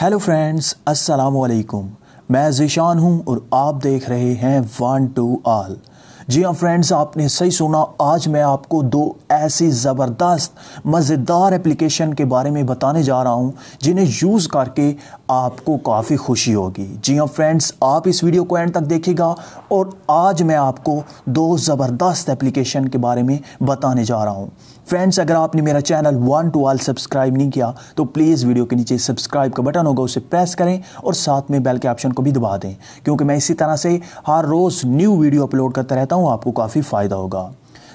Hello friends, अस्सलाम वालेकुम। मैं ज़ीशान हूं और आप देख रहे हैं वन टू ऑल। जी हाँ फ्रेंड्स, आपने सही सुना। आज मैं आपको दो ऐसी ज़बरदस्त मज़ेदार एप्लीकेशन के बारे में बताने जा रहा हूं जिन्हें यूज़ करके आपको काफ़ी खुशी होगी। जी हाँ फ्रेंड्स, आप इस वीडियो को एंड तक देखिएगा और आज मैं आपको दो ज़बरदस्त एप्लीकेशन के बारे में बताने जा रहा हूं। फ्रेंड्स, अगर आपने मेरा channel one two all subscribe नहीं किया तो प्लीज़ वीडियो के नीचे सब्सक्राइब का बटन होगा, उसे प्रेस करें और साथ में बेल के ऑप्शन को भी दबा दें, क्योंकि मैं इसी तरह से हर रोज़ न्यू वीडियो अपलोड करता रहता हूं। आपको काफ़ी फ़ायदा होगा।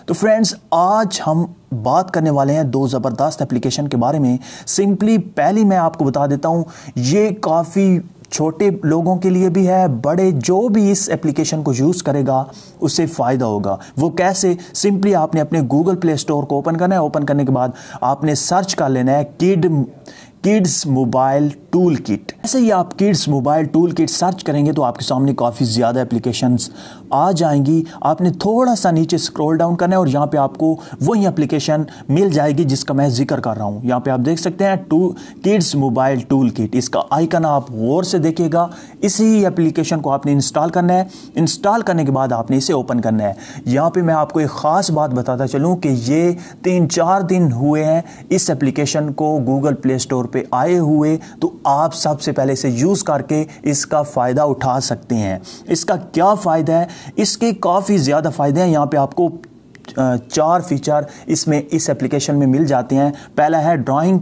तो फ्रेंड्स, आज हम बात करने वाले हैं दो ज़बरदस्त एप्लीकेशन के बारे में। सिंपली पहली मैं आपको बता देता हूं, ये काफ़ी छोटे लोगों के लिए भी है, बड़े जो भी इस एप्लीकेशन को यूज़ करेगा उससे फ़ायदा होगा। वो कैसे? सिंपली आपने अपने गूगल प्ले स्टोर को ओपन करना है। ओपन करने के बाद आपने सर्च कर लेना है किड्स मोबाइल टूल किट। ऐसे ही आप kids mobile tool kit search करेंगे तो आपके सामने काफ़ी ज़्यादा एप्लीकेशंस आ जाएंगी। आपने थोड़ा सा नीचे स्क्रॉल डाउन करना है और यहाँ पे आपको वही एप्लीकेशन मिल जाएगी जिसका मैं जिक्र कर रहा हूँ। यहाँ पे आप देख सकते हैं किड्स मोबाइल टूल किट, इसका आइकन आप गौर से देखिएगा। इसी एप्लीकेशन को आपने इंस्टॉल करना है। इंस्टॉल करने के बाद आपने इसे ओपन करना है। यहाँ पे मैं आपको एक ख़ास बात बताता चलूँ कि ये 3-4 दिन हुए हैं इस एप्लीकेशन को गूगल प्ले स्टोर पे आए हुए, तो आप सबसे पहले इसे यूज़ करके इसका फ़ायदा उठा सकते हैं। इसका क्या फ़ायदा है? इसके काफ़ी ज़्यादा फ़ायदे हैं। यहाँ पे आपको 4 फीचर इसमें इस एप्लीकेशन में मिल जाते हैं। पहला है ड्राइंग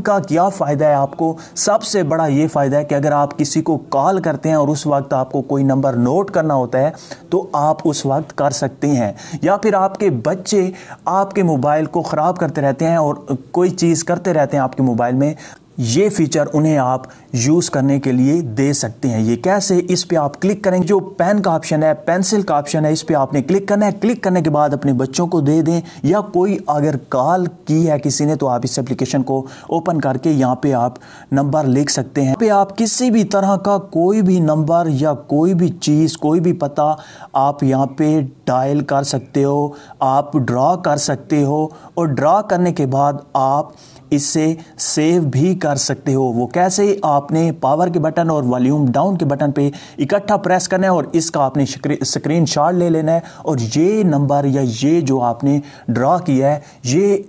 का क्या फ़ायदा है आपको? सबसे बड़ा ये फ़ायदा है कि अगर आप किसी को कॉल करते हैं और उस वक्त आपको कोई नंबर नोट करना होता है तो आप उस वक्त कर सकते हैं। या फिर आपके बच्चे आपके मोबाइल को ख़राब करते रहते हैं और कोई चीज़ करते रहते हैं आपके मोबाइल में, ये फीचर उन्हें आप यूज़ करने के लिए दे सकते हैं। ये कैसे? इस पे आप क्लिक करेंगे, जो पेन का ऑप्शन है, पेंसिल का ऑप्शन है, इस पे आपने क्लिक करना है। क्लिक करने के बाद अपने बच्चों को दे दें, या कोई अगर कॉल की है किसी ने तो आप इस एप्लीकेशन को ओपन करके यहाँ पे आप नंबर लिख सकते हैं। यहाँ पे आप किसी भी तरह का कोई भी नंबर या कोई भी चीज़, कोई भी पता आप यहाँ पे डायल कर सकते हो, आप ड्रा कर सकते हो और ड्रा करने के बाद आप इसे सेव भी कर सकते हो। वो कैसे? आपने पावर के बटन और वॉल्यूम डाउन के बटन पे इकट्ठा प्रेस करना है और इसका आपने स्क्रीनशॉट ले लेना है और ये नंबर या ये जो आपने ड्रा किया है ये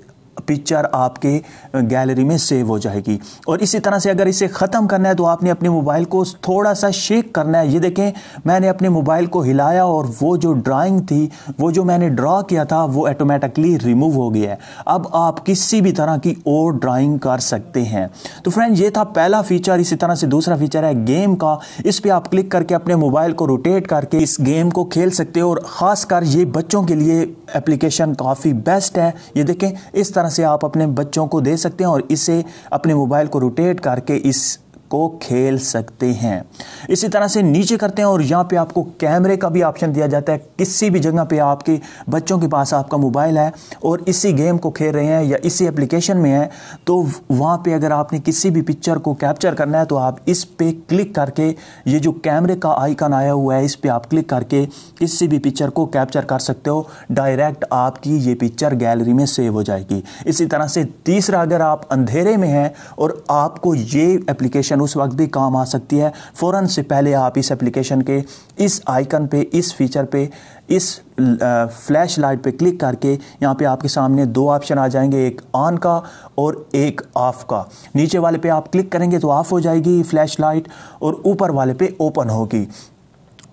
पिक्चर आपके गैलरी में सेव हो जाएगी। और इसी तरह से अगर इसे ख़त्म करना है तो आपने अपने मोबाइल को थोड़ा सा शेक करना है। ये देखें, मैंने अपने मोबाइल को हिलाया और वो जो ड्राइंग थी, वो जो मैंने ड्रा किया था, वो ऑटोमेटिकली रिमूव हो गया है। अब आप किसी भी तरह की और ड्राइंग कर सकते हैं। तो फ्रेंड, ये था पहला फीचर। इसी तरह से दूसरा फीचर है गेम का। इस पर आप क्लिक करके अपने मोबाइल को रोटेट करके इस गेम को खेल सकते हो और ख़ासकर ये बच्चों के लिए एप्लीकेशन काफ़ी बेस्ट है। ये देखें, इस तरह से आप अपने बच्चों को दे सकते हैं और इसे अपने मोबाइल को रोटेट करके इस को खेल सकते हैं। इसी तरह से नीचे करते हैं और यहाँ पे आपको कैमरे का भी ऑप्शन दिया जाता है। किसी भी जगह पे आपके बच्चों के पास आपका मोबाइल है और इसी गेम को खेल रहे हैं या इसी एप्लीकेशन में है, तो वहाँ पे अगर आपने किसी भी पिक्चर को कैप्चर करना है तो आप इस पे क्लिक करके, ये जो कैमरे का आइकन आया हुआ है, इस पे आप क्लिक करके किसी भी पिक्चर को कैप्चर कर सकते हो। डायरेक्ट आपकी ये पिक्चर गैलरी में सेव हो जाएगी। इसी तरह से तीसरा, अगर आप अंधेरे में हैं और आपको ये एप्लीकेशन उस वक्त भी काम आ सकती है, फ़ौरन से पहले आप इस एप्लीकेशन के इस आइकन पे, इस फीचर पे, इस फ्लैश लाइट पे क्लिक करके यहाँ पे आपके सामने दो ऑप्शन आ जाएंगे, एक ऑन का और एक ऑफ का। नीचे वाले पे आप क्लिक करेंगे तो ऑफ हो जाएगी फ्लैश लाइट और ऊपर वाले पे ओपन होगी।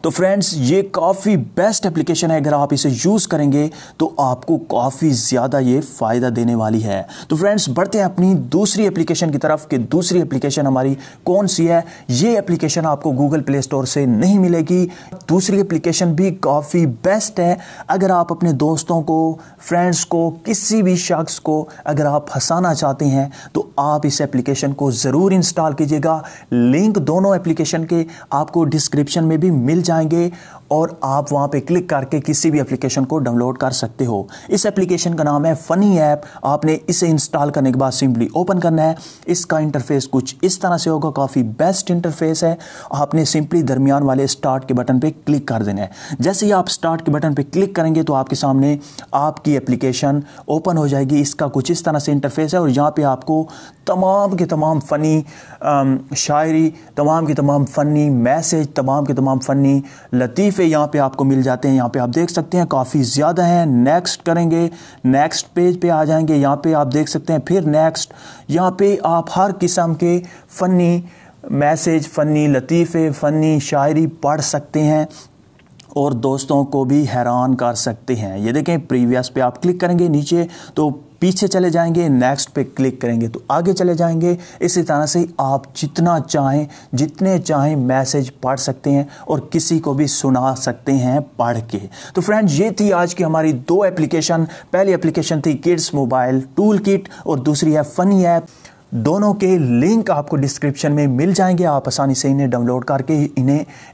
तो फ्रेंड्स, ये काफ़ी बेस्ट एप्लीकेशन है। अगर आप इसे यूज़ करेंगे तो आपको काफ़ी ज़्यादा ये फ़ायदा देने वाली है। तो फ्रेंड्स, बढ़ते हैं अपनी दूसरी एप्लीकेशन की तरफ कि दूसरी एप्लीकेशन हमारी कौन सी है। ये एप्लीकेशन आपको गूगल प्ले स्टोर से नहीं मिलेगी। दूसरी एप्लीकेशन भी काफ़ी बेस्ट है। अगर आप अपने दोस्तों को, फ्रेंड्स को, किसी भी शख्स को अगर आप हंसाना चाहते हैं तो आप इस एप्लीकेशन को ज़रूर इंस्टॉल कीजिएगा। लिंक दोनों एप्लीकेशन के आपको डिस्क्रिप्शन में भी मिल जाएंगे और आप वहां पे क्लिक करके किसी भी एप्लीकेशन को डाउनलोड कर सकते हो। इस एप्लीकेशन का नाम है फनी ऐप। आपने इसे इंस्टॉल करने के बाद सिंपली ओपन करना है। इसका इंटरफेस कुछ इस तरह से होगा, काफ़ी बेस्ट इंटरफेस है। आपने सिंपली दरमियान वाले स्टार्ट के बटन पे क्लिक कर देना है। जैसे ही आप स्टार्ट के बटन पे क्लिक करेंगे तो आपके सामने आपकी एप्लीकेशन ओपन हो जाएगी। इसका कुछ इस तरह से इंटरफेस है और यहाँ पे आपको तमाम के तमाम फ़नी शायरी, तमाम के तमाम फ़नी मैसेज, तमाम के तमाम फ़नी लतीफ़े यहाँ पे आपको मिल जाते हैं। यहाँ पे आप देख सकते हैं काफ़ी ज़्यादा हैं। नेक्स्ट करेंगे, नेक्स्ट पेज पे आ जाएंगे, यहाँ पे आप देख सकते हैं फिर नेक्स्ट। यहाँ पे आप हर किस्म के फ़नी मैसेज, फ़नी लतीफ़े, फ़नी शायरी पढ़ सकते हैं और दोस्तों को भी हैरान कर सकते हैं। ये देखें, प्रीवियस पे आप क्लिक करेंगे नीचे तो पीछे चले जाएंगे, नेक्स्ट पे क्लिक करेंगे तो आगे चले जाएंगे। इसी तरह से आप जितना चाहें, जितने चाहें मैसेज पढ़ सकते हैं और किसी को भी सुना सकते हैं पढ़ के। तो फ्रेंड्स, ये थी आज की हमारी दो एप्लीकेशन। पहली एप्लीकेशन थी किड्स मोबाइल टूल किट और दूसरी है फ़नी ऐप। दोनों के लिंक आपको डिस्क्रिप्शन में मिल जाएंगे। आप आसानी से इन्हें डाउनलोड करके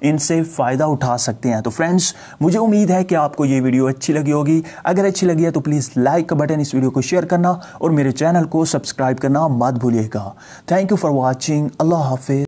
इनसे फ़ायदा उठा सकते हैं। तो फ्रेंड्स, मुझे उम्मीद है कि आपको ये वीडियो अच्छी लगी होगी। अगर अच्छी लगी है तो प्लीज़ लाइक का बटन, इस वीडियो को शेयर करना और मेरे चैनल को सब्सक्राइब करना मत भूलिएगा। Thank you for watching. अल्लाह हाफिज़।